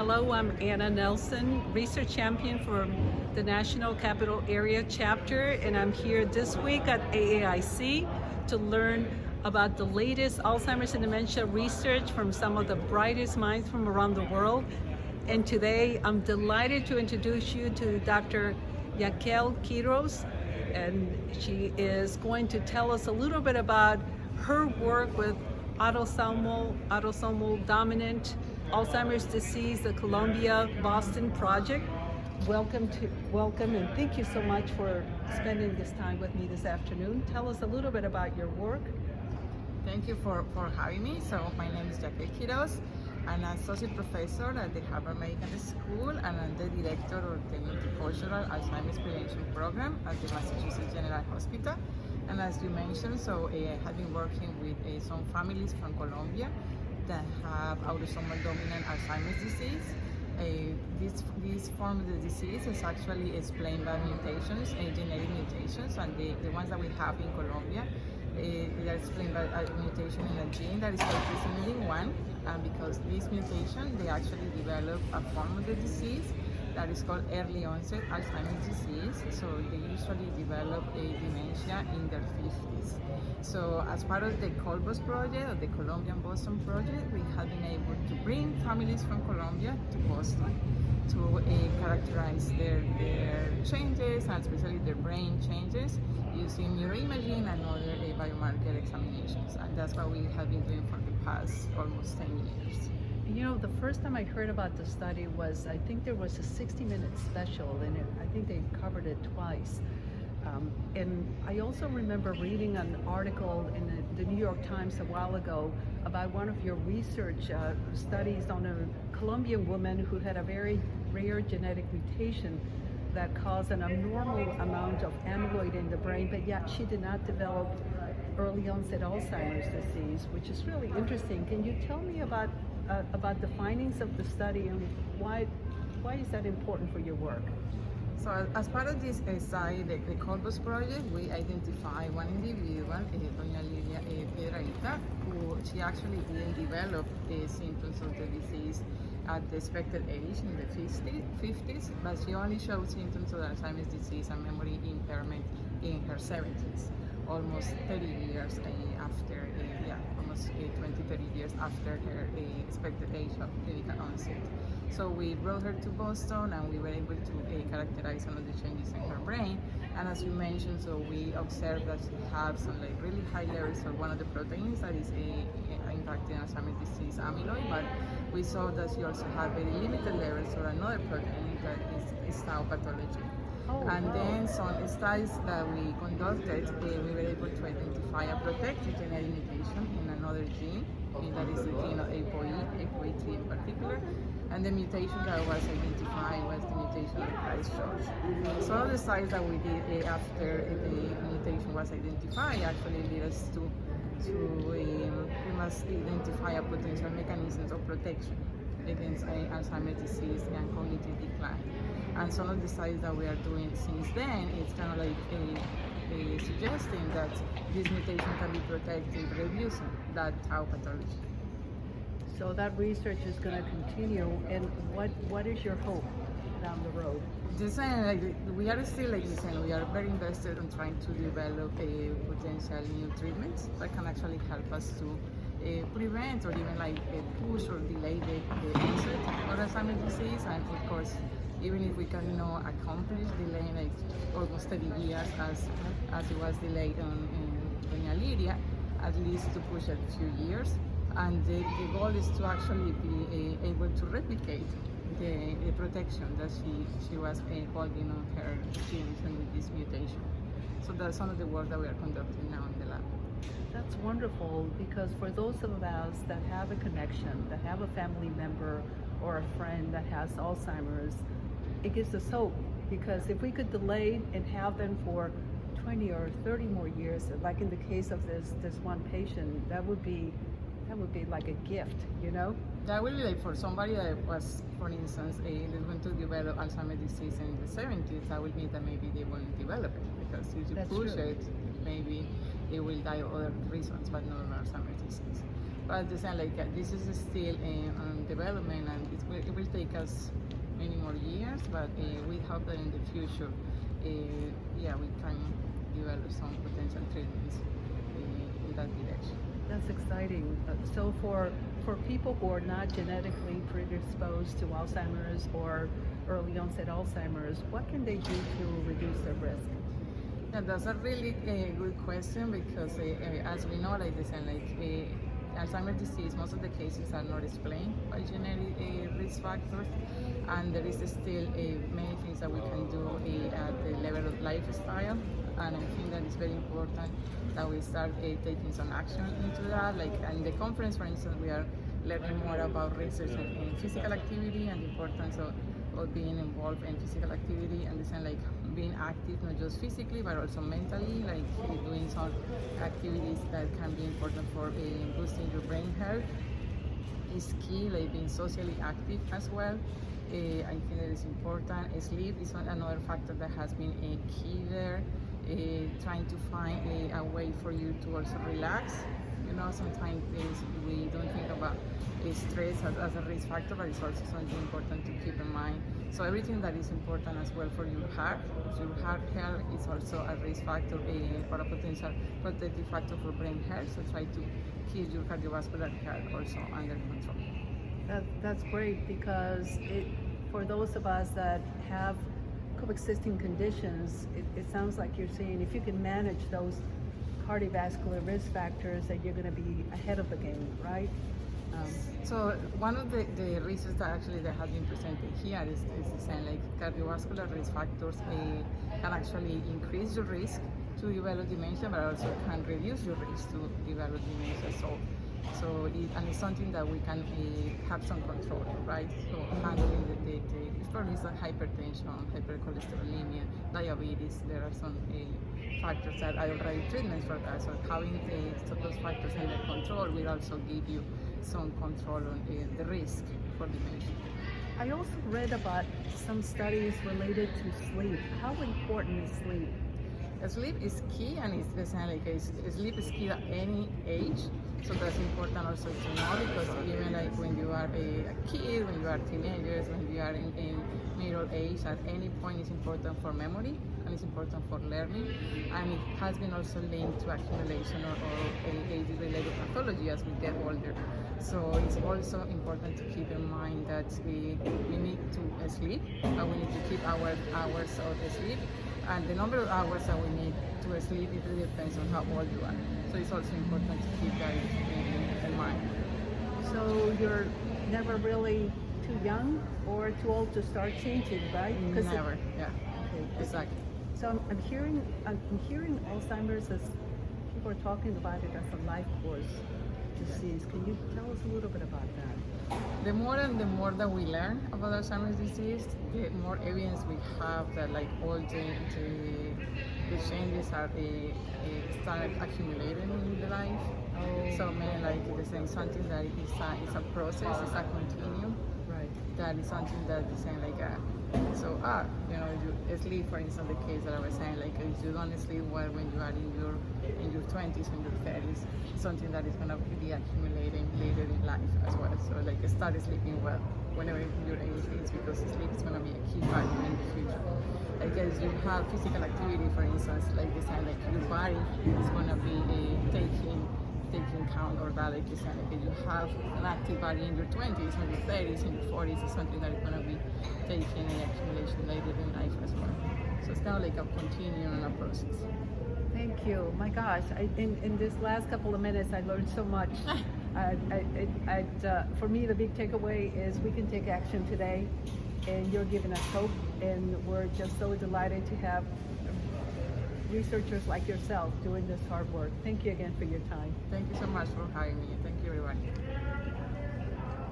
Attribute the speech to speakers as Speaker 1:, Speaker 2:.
Speaker 1: Hello, I'm Anna Nelson, research champion for the National Capital Area Chapter, and I'm here this week at AAIC to learn about the latest Alzheimer's and dementia research from some of the brightest minds from around the world. And today I'm delighted to introduce you to Dr. Yakeel Quiroz, and she is going to tell us a little bit about her work with autosomal dominant Alzheimer's disease, the Columbia Boston project. Welcome, and thank you so much for spending this time with me this afternoon. Tell us a little bit about your work.
Speaker 2: Thank you for having me. So my name is Yakeel Quiroz. I'm an associate professor at the Harvard Medical School, and I'm the director of the Multicultural Alzheimer's Prevention Program at the Massachusetts General Hospital. And as you mentioned, I have been working with some families from Colombia that have autosomal dominant Alzheimer's disease. This form of the disease is actually explained by mutations, genetic mutations, and the ones that we have in Colombia, they are explained by a mutation in a gene that is called PCMD1, and because this mutation, they actually develop a form of the disease that is called early onset Alzheimer's disease. So they usually develop a dementia in their 50s. So as part of the COLBOS project, or the Colombian Boston project, we have been able to bring families from Colombia to Boston to characterize their changes, and especially their brain changes, using neuroimaging and other biomarker examinations. And that's what we have been doing for the past almost 10 years.
Speaker 1: You know, the first time I heard about the study was, I think there was a 60-minute special, and I think they covered it twice. And I also remember reading an article in the New York Times a while ago about one of your research studies on a Colombian woman who had a very rare genetic mutation that caused an abnormal amount of amyloid in the brain, but yet she did not develop early onset Alzheimer's disease, which is really interesting. Can you tell me about the findings of the study, and why is that important for your work?
Speaker 2: So as part of this study, the COLBOS project, we identify one individual, Doña Lilia Piedrahita, who she actually didn't develop the symptoms of the disease at the expected age in the 50s, but she only showed symptoms of Alzheimer's disease and memory impairment in her 70s, almost 30 years after, almost 30 years after her expected age of clinical onset. So we brought her to Boston, and we were able to characterize some of the changes in her brain. And as you mentioned, so we observed that she had some really high levels of one of the proteins that is impacting Alzheimer's disease, amyloid, but we saw that she also had very limited levels of another protein that is tau pathology. And then some studies that we conducted, we were able to identify a protected genetic mutation in another gene, and that is the gene of APOE3 in particular. And the mutation that was identified was the mutation of Christchurch. Some of the studies that we did after the mutation was identified actually led us to we must identify a potential mechanisms of protection against Alzheimer's disease and cognitive decline. And some of the studies that we are doing since then is kind of like suggesting that this mutation can be protected, reducing that tau pathology.
Speaker 1: So that research is going to continue, and what is your hope down the road?
Speaker 2: We are still we are very invested in trying to develop a potential new treatments that can actually help us to prevent or even push or delay the onset of Alzheimer's disease, and of course, even if we can accomplish delaying almost 30 years as it was delayed in Doña Lilia, at least to push it a few years. And the goal is to actually be able to replicate the protection that she was holding on her genes and with this mutation. So that's some of the work that we are conducting now in the lab.
Speaker 1: That's wonderful, because for those of us that have a connection, that have a family member or a friend that has Alzheimer's, it gives us hope, because if we could delay and have them for 20 or 30 more years, like in the case of this one patient, that would be like a gift, you know?
Speaker 2: That would be for somebody that was, for instance, going to develop Alzheimer's disease in the 70s, that would mean that maybe they won't develop it, because if you push it, maybe they will die of other reasons, but not Alzheimer's disease. But the same, like this is still in development, and it will take us many more years. But we hope that in the future, yeah, we can develop some potential treatments in that direction.
Speaker 1: That's exciting. So for people who are not genetically predisposed to Alzheimer's or early onset Alzheimer's, what can they do to reduce their risk?
Speaker 2: Yeah, that's a really good question because as we know, like this, and Alzheimer's disease, most of the cases are not explained by genetic risk factors, and there is still many things that we can do at the level of lifestyle, and I think that it's very important that we start taking some action into that. Like in the conference, for instance, we are learning more about research in physical activity and the importance of being involved in physical activity, and like being active not just physically but also mentally, like doing some activities that can be important for boosting your brain health is key, like being socially active as well. I think that is important. Sleep is another factor that has been a key there. Trying to find a way for you to also relax. You know, sometimes we don't think about stress as a risk factor, but it's also something important to keep in mind. So everything that is important as well for your heart health is also a risk factor or a potential protective factor for brain health. So try to keep your cardiovascular health also under control.
Speaker 1: That's great because for those of us that have coexisting conditions, it sounds like you're saying if you can manage those cardiovascular risk factors, that you're going to be ahead of the game, right?
Speaker 2: So one of the reasons that has been presented here is saying like cardiovascular risk factors can actually increase your risk to develop dementia, but also can reduce your risk to develop dementia. And it's something that we can have some control, right? So handling it's probably some hypertension, hypercholesterolemia, diabetes. There are some factors that are already treatments for that. So having those factors under control will also give you some control on the risk for dementia.
Speaker 1: I also read about some studies related to sleep. How important is sleep?
Speaker 2: Sleep is key, and sleep is key at any age. So that's important also to know, because even like when you are a kid, when you are teenagers, when you are in middle age, at any point it's important for memory and it's important for learning, and it has been also linked to accumulation or age-related pathology as we get older. So it's also important to keep in mind that we need to sleep, and we need to keep our hours of sleep. And the number of hours that we need to sleep, it really depends on how old you are. So it's also important to keep that in mind.
Speaker 1: So you're never really too young or too old to start changing, right?
Speaker 2: Never, yeah.
Speaker 1: Okay.
Speaker 2: Exactly.
Speaker 1: So I'm hearing Alzheimer's as people are talking about it as a life course disease. Can you tell us a little bit about that?
Speaker 2: The more that we learn about Alzheimer's disease, the more evidence we have that like all the changes are start accumulating in the life.
Speaker 1: Oh.
Speaker 2: So many like the same something that is a process, it's a continuum.
Speaker 1: Right.
Speaker 2: That is something that is saying like you sleep, for instance, the case that I was saying, like if you don't sleep well when you are in your 20s and your 30s, something that is going to be accumulating later in life as well. So like start sleeping well whenever your age is, because sleep is going to be a key factor in the future. Like as you have physical activity, for instance, like they say, like your body is going to be taking count, or that like you said, like if you have an active body in your 20s, in your 30s, in your 40s, it's something that is going to be taking an accumulation later in life as well. So it's kind of like a continuum and a process.
Speaker 1: Thank you. My gosh, in this last couple of minutes, I learned so much. For me, the big takeaway is we can take action today, and you're giving us hope, and we're just so delighted to have researchers like yourself doing this hard work. Thank you again for your time.
Speaker 2: Thank you so much for having me. Thank you, everyone.